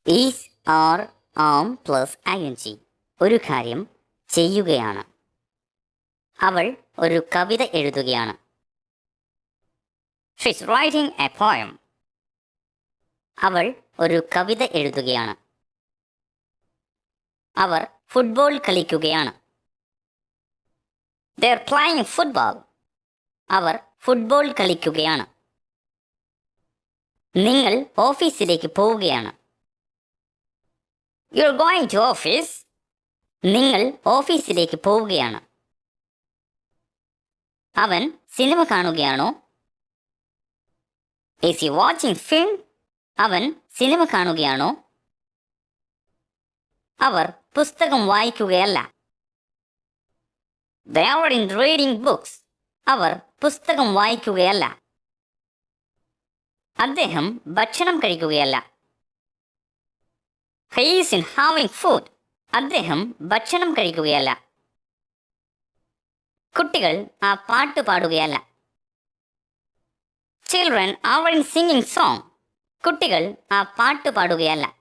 Is are am plus ing. ഒരു കാര്യം ചെയ്യുകയാണ്. അവൾ ഒരു കവിത എഴുതുകയാണ്. She's writing a poem. അവൾ ഒരു കവിത എഴുതുകയാണ്. അവർ ഫുട്ബോൾ കളിക്കുകയാണ്. They're playing football. അവർ ഫുട്ബോൾ കളിക്കുകയാണ്. നിങ്ങൾ ഓഫീസിലേക്ക് പോവുകയാണ്. You're going to office. നിങ്ങൾ ഓഫീസിലേക്ക് പോവുകയാണ്. അവൻ സിനിമ കാണുകയാണോ? Is he watching film? അവൻ സിനിമ കാണുകയാണോ? അവർ പുസ്തകം വായിക്കുകയല്ല. They aren't reading books. അവർ പുസ്തകം വായിക്കുകയല്ല. അദ്ദേഹം ഭക്ഷണം കഴിക്കുകയല്ല. He isn't having food. അദ്ദേഹം ഭക്ഷണം കഴിക്കുകയല്ല. കുട്ടികൾ ആ പാട്ട് പാടുകയല്ല. Children aren't singing song. കുട്ടികൾ ആ പാട്ട് പാടുകയല്ല.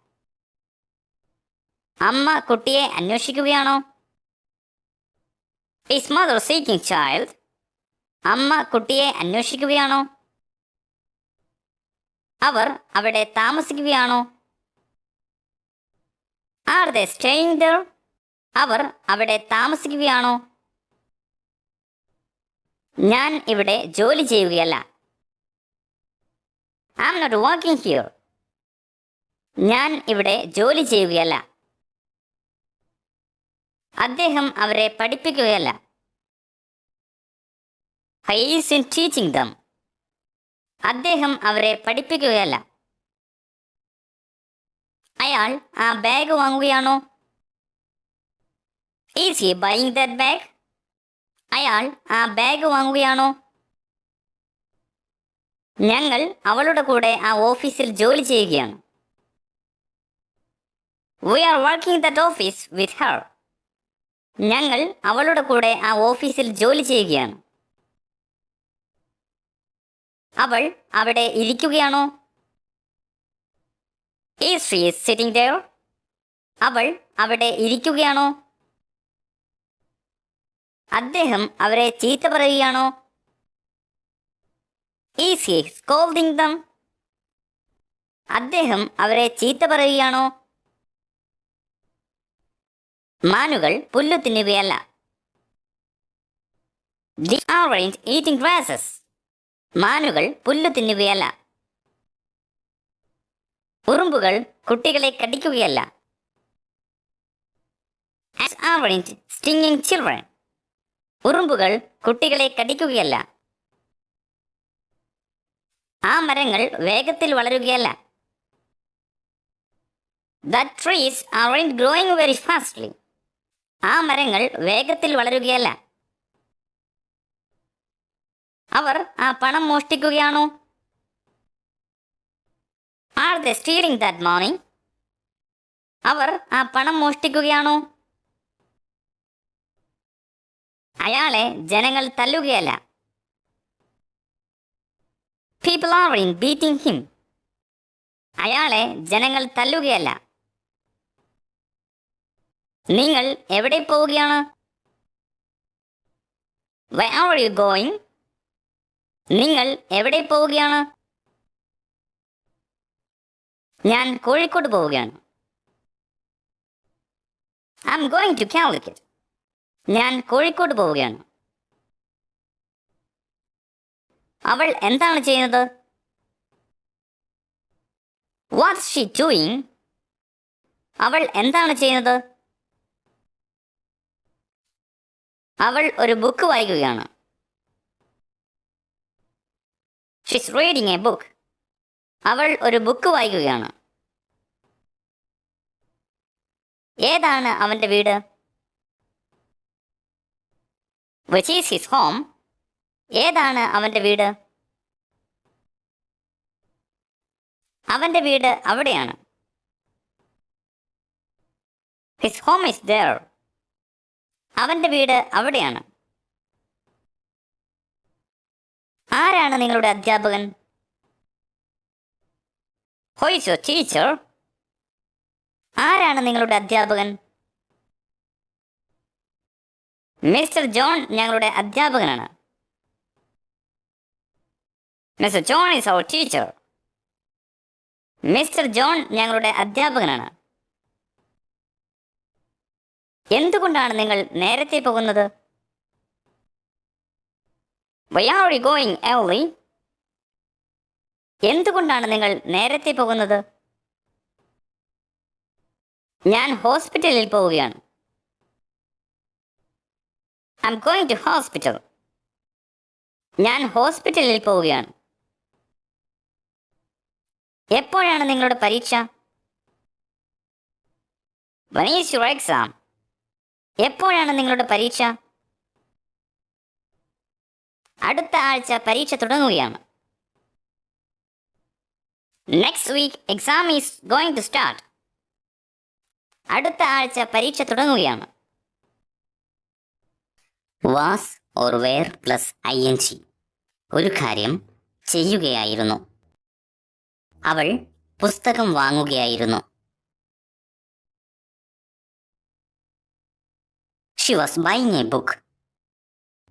അമ്മ കുട്ടിയെ അന്വേഷിക്കുകയാണോ? Is mother seeking child? അമ്മ കുട്ടിയെ അന്വേഷിക്കുകയാണോ? അവർ അവിടെ താമസിക്കുകയാണോ? Are they staying there? അവർ അവിടെ താമസിക്കുകയാണോ? ഞാൻ ഇവിടെ ജോലി ചെയ്യുകയല്ല. I'm not working here. ഞാൻ ഇവിടെ ജോലി ചെയ്യുകയല്ല. അദ്ദേഹം അവരെ പഠിപ്പിക്കുകയല്ല. He isn't teaching them. അദ്ദേഹം അവരെ പഠിപ്പിക്കുകയല്ല. അയാൾ ആ bag വാങ്ങുകയാണോ? Is he buying that bag? അയാൾ ആ ബാഗ് വാങ്ങുകയാണോ? ഞങ്ങൾ അവളുടെ കൂടെ ആ ഓഫീസിൽ ജോലി ചെയ്യുകയാണ്. We are working that office with her. ഞങ്ങൾ അവളുടെ കൂടെ ആ ഓഫീസിൽ ജോലി ചെയ്യുകയാണ്. അവൾ അവിടെ ഇരിക്കുകയാണോ? Is she sitting there? അവൾ അവിടെ ഇരിക്കുകയാണോ? അദ്ദേഹം അവരെ ചീത്ത പറയുകയാണോ? Is he scolding them? അദ്ദേഹം അവരെ ചീത്ത പറയുകയാണോ? മാനുകൾ പുല്ല് തിന്നുകയല്ല. They aren't eating grasses. മാനുകൾ പുല്ല് തിന്നുകയല്ല. ഉറുമ്പുകൾ കുട്ടികളെ കടിക്കുകയല്ല. Ants aren't stinging children. ഉറുമ്പുകൾ കുട്ടികളെ കടിക്കുകയല്ല. ആ മരങ്ങൾ വേഗത്തിൽ വളരുകയല്ല. That trees aren't growing very fastly. ആ മരങ്ങൾ വേഗത്തിൽ വളരുകയല്ല. അവർ ആ പണം മോഷ്ടിക്കുകയാണോ? Are they stealing that money? അവർ ആ പണം മോഷ്ടിക്കുകയാണോ? അയാളെ ജനങ്ങൾ തല്ലുകയല്ല. People aren't beating him. അയാളെ ജനങ്ങൾ തല്ലുകയല്ല. നിങ്ങൾ എവിടെ പോവുകയാണ്? Where are you going? നിങ്ങൾ എവിടെ പോവുകയാണ്? ഞാൻ കോഴിക്കോട് പോവുകയാണ്. I'm going to Calicut. ഞാൻ കോഴിക്കോട് പോവുകയാണ്. അവൾ എന്താണ് ചെയ്യുന്നത്? What's she doing? അവൾ എന്താണ് ചെയ്യുന്നത്? അവൾ ഒരു ബുക്ക് വായിക്കുകയാണ്. She's reading a book. അവൾ ഒരു ബുക്ക് വായിക്കുകയാണ്. ഏതാണ് അവന്റെ വീട്? Which is his home? ഏതാണ് അവന്റെ വീട്? അവന്റെ വീട് അവിടെയാണ്. His home is there. അവന്റെ വീട് അവിടെയാണ്. ആരാണ് നിങ്ങളുടെ അധ്യാപകൻ? Who is your teacher? ആരാണ് നിങ്ങളുടെ അധ്യാപകൻ? മിസ്റ്റർ ജോൺ ഞങ്ങളുടെ അധ്യാപകനാണ്. Mister John is our teacher. Mister John ഞങ്ങളുടെ അധ്യാപകനാണ്. എന്തുകൊണ്ടാണ് നിങ്ങൾ നേരത്തെ പോകുന്നത്? Why are you going early? എന്തുകൊണ്ടാണ് നിങ്ങൾ നേരത്തെ പോകുന്നത്? ഞാൻ ഹോസ്പിറ്റലിൽ പോവുകയാണ്. I'm going to hospital. ഞാൻ ഹോസ്പിറ്റലിൽ പോവുകയാണ്. എപ്പോഴാണ് നിങ്ങളുടെ പരീക്ഷ? When is your exam? എപ്പോഴാണ് നിങ്ങളുടെ പരീക്ഷ? അടുത്ത ആഴ്ച പരീക്ഷ തുടങ്ങുകയാണ്. Next week exam is going to start. അടുത്ത ആഴ്ച പരീക്ഷ തുടങ്ങുകയാണ്. Was or were plus ing. ഒരു കാര്യം ചെയ്യുകയായിരുന്നു. അവൾ പുസ്തകം വാങ്ങുകയായിരുന്നു. She was buying a book.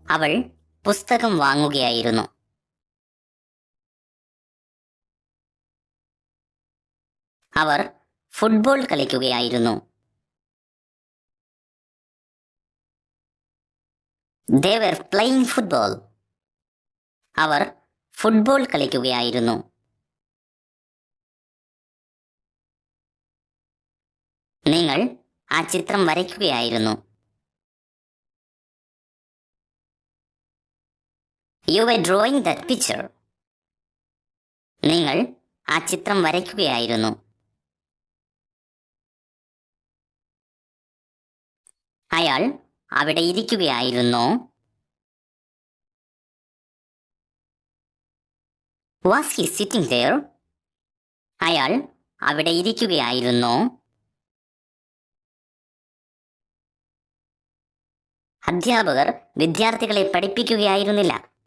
അവൾ പുസ്തകം വാങ്ങുകയായിരുന്നു. അവർ ഫുട്ബോൾ കളിക്കുകയായിരുന്നു. They were playing football. അവർ ഫുട്ബോൾ കളിക്കുകയായിരുന്നു. നിങ്ങൾ ആ ചിത്രം വരയ്ക്കുകയായിരുന്നു. You were drawing that picture. നിങ്ങൾ ആ ചിത്രം വരയ്ക്കുകയായിരുന്നു. അയാൾ അവിടെ ഇരിക്കുകയായിരുന്നോ? Was he sitting there? അയാൾ അവിടെ ഇരിക്കുകയായിരുന്നോ? അധ്യാപകർ വിദ്യാർത്ഥികളെ പഠിപ്പിക്കുകയായിരുന്നില്ല.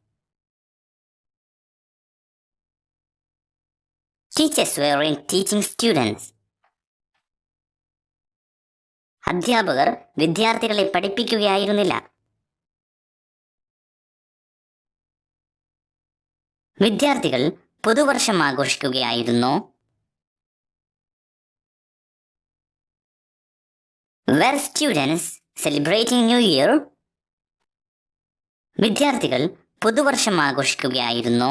Teachers weren't teaching students. അധ്യാപകർ വിദ്യാർത്ഥികളെ പഠിപ്പിക്കുകയായിരുന്നില്ല. വിദ്യാർത്ഥികൾ പുതുവർഷം ആഘോഷിക്കുകയായിരുന്നോ? Were students celebrating New Year? വിദ്യാർത്ഥികൾ പുതുവർഷം ആഘോഷിക്കുകയായിരുന്നോ?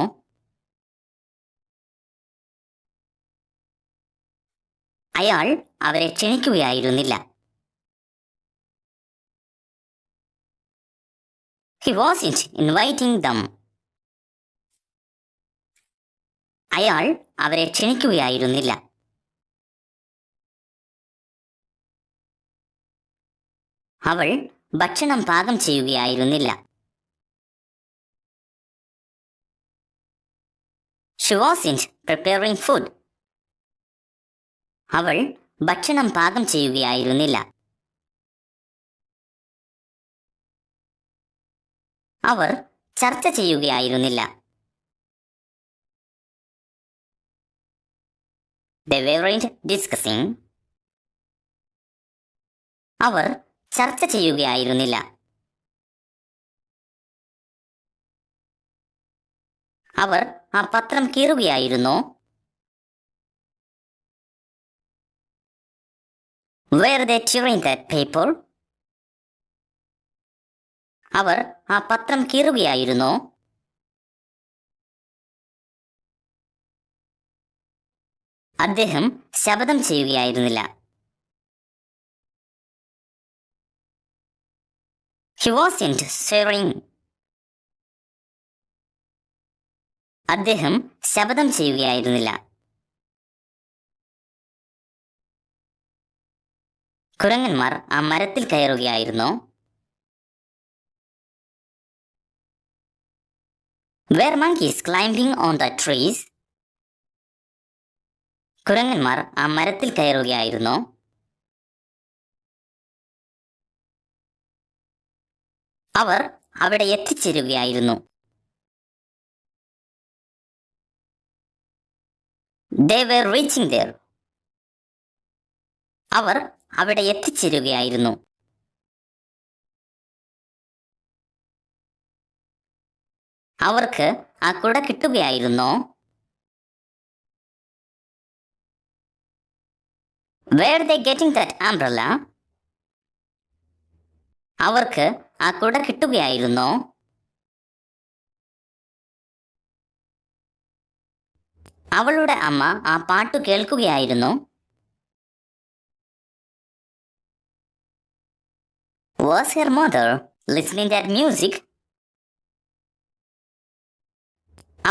അയാൾ അവരെ ക്ഷണിക്കുകയായിരുന്നില്ല. He wasn't inviting them. അയാൾ അവരെ ക്ഷണിക്കുകയായിരുന്നില്ല. അവൾ ഭക്ഷണം പാകം ചെയ്യുകയായിരുന്നില്ല. She wasn't preparing food. അവൾ ഭക്ഷണം പാകം ചെയ്യുകയായിരുന്നില്ല. അവർ ചർച്ച ചെയ്യുകയായിരുന്നില്ല. They weren't discussing. അവർ ചർച്ച ചെയ്യുകയായിരുന്നില്ല. അവർ ആ പത്രം കീറുകയായിരുന്നോ? Were they tearing that paper? അവർ ആ പത്രം കീറുകയായിരുന്നോ? അദ്ദേഹം ശപഥം ചെയ്യുകയായിരുന്നില്ല. He wasn't swearing. അദ്ദേഹം ശപഥം ചെയ്യുകയായിരുന്നില്ല. കുരങ്ങന്മാർ ആ മരത്തിൽ കയറുകയായിരുന്നോ? Were monkeys climbing on the trees? കുരങ്ങന്മാർ ആ മരത്തിൽ കയറുകയായിരുന്നോ? അവർ അവിടെ എത്തിച്ചേരുകയായിരുന്നു. They were reaching there. അവർ അവിടെ എത്തിച്ചേരുകയായിരുന്നു. അവർക്ക് ആ കുട കിട്ടുകയായിരുന്നോ? Were they getting that umbrella? അവർക്ക് ആ കുട കിട്ടുകയായിരുന്നോ? അവളുടെ അമ്മ ആ പാട്ടു കേൾക്കുകയായിരുന്നു. Was her mother listening that music?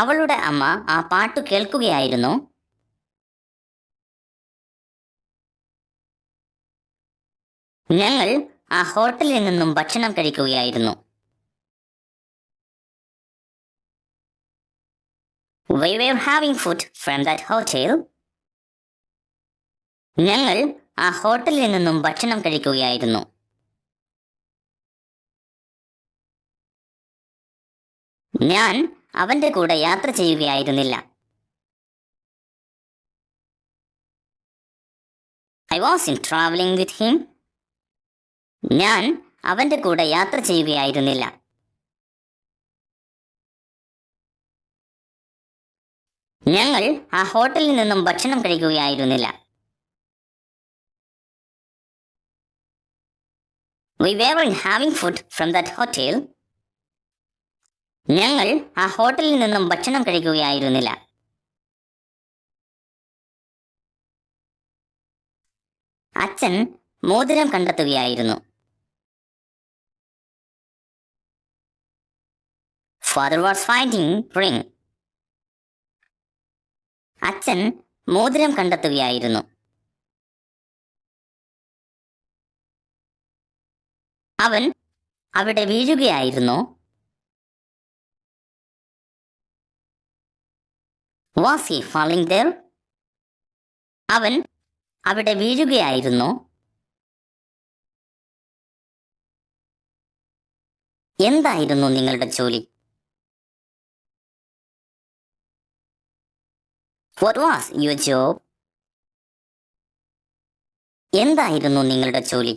അവളുടെ അമ്മ ആ പാട്ടു കേൾക്കുകയായിരുന്നു. ഞങ്ങൾ ആ ഹോട്ടലിൽ നിന്നും ഭക്ഷണം കഴിക്കുകയായിരുന്നു. We were having food from that hotel. ഞങ്ങൾ ആ ഹോട്ടലിൽ നിന്നും ഭക്ഷണം കഴിക്കുകയായിരുന്നു. ഞാൻ അവന്റെ കൂടെ യാത്ര ചെയ്യുകയായിരുന്നില്ല. I wasn't traveling with him. ഞാൻ അവന്റെ കൂടെ യാത്ര ചെയ്യുകയായിരുന്നില്ല. ഞങ്ങൾ ആ ഹോട്ടലിൽ നിന്നും ഭക്ഷണം കഴിക്കുകയായിരുന്നില്ല. We weren't having food from that hotel. ഞങ്ങൾ ആ ഹോട്ടലിൽ നിന്നും ഭക്ഷണം കഴിക്കുകയായിരുന്നില്ല. അച്ഛൻ മോതിരം കണ്ടെത്തുകയായിരുന്നു. Father was finding ring. അച്ഛൻ മോതിരം കണ്ടെത്തുകയായിരുന്നു. അവൻ അവിടെ വീഴുകയായിരുന്നു. Was he falling there? അവൻ അവിടെ വീഴുകയായിരുന്നു. എന്തായിരുന്നു നിങ്ങളുടെ ജോലി? What was your job? എന്തായിരുന്നു നിങ്ങളുടെ ജോലി?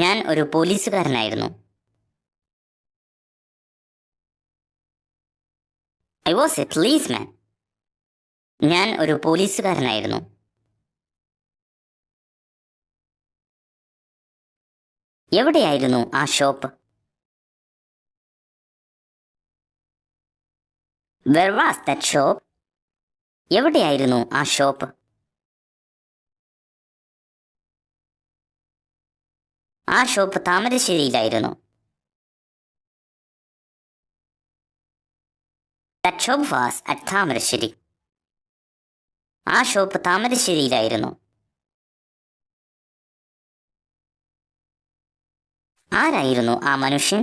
ഞാൻ ഒരു പോലീസുകാരനായിരുന്നു. I was a policeman. ഞാൻ ഒരു പോലീസുകാരനായിരുന്നു. എവിടെയായിരുന്നു ആ shop? Where was that shop? എവിടെയായിരുന്നു ആ ഷോപ്പ്? ആ ഷോപ്പ് താമരശ്ശേരിയിലായിരുന്നു. That shop was at Thamarassery. ആ ഷോപ്പ് താമരശ്ശേരിയിലായിരുന്നു. ആരായിരുന്നു ആ മനുഷ്യൻ?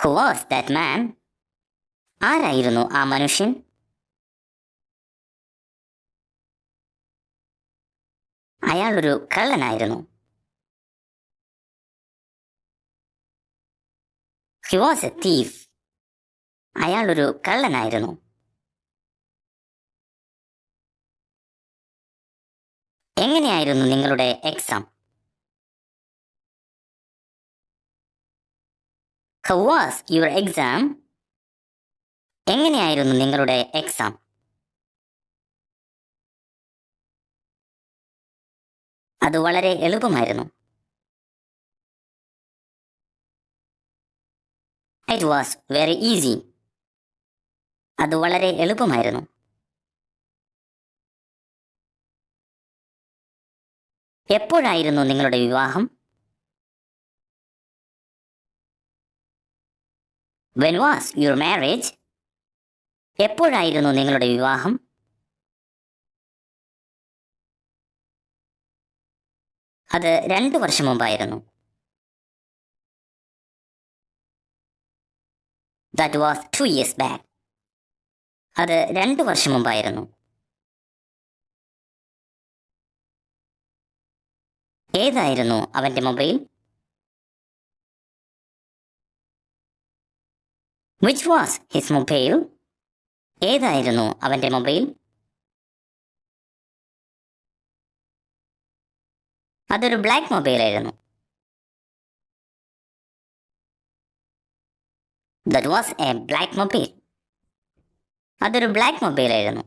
Who was that man? ആരായിരുന്നു ആ മനുഷ്യൻ? അയാളൊരു കള്ളനായിരുന്നു. He was a thief. അയാളൊരു കള്ളനായിരുന്നു. എങ്ങനെയായിരുന്നു നിങ്ങളുടെ exam? How was your exam? എങ്ങനെയായിരുന്നു നിങ്ങളുടെ എക്സാം? അത് വളരെ എളുപ്പമായിരുന്നു. It was very easy. അത് വളരെ എളുപ്പമായിരുന്നു. എപ്പോഴായിരുന്നു നിങ്ങളുടെ വിവാഹം? When was your marriage? എപ്പോഴായിരുന്നു നിങ്ങളുടെ വിവാഹം? അത് 2 വർഷം മുമ്പായിരുന്നു. That was 2 years back. അത് 2 വർഷം മുമ്പായിരുന്നു. ഏതായിരുന്നു അവന്റെ mobile? Which was his mobile? ഏതായിരുന്നു അവൻ്റെ മൊബൈൽ? അതൊരു ബ്ലാക്ക് മൊബൈലായിരുന്നു. That was a black mobile. അതൊരു ബ്ലാക്ക് മൊബൈലായിരുന്നു.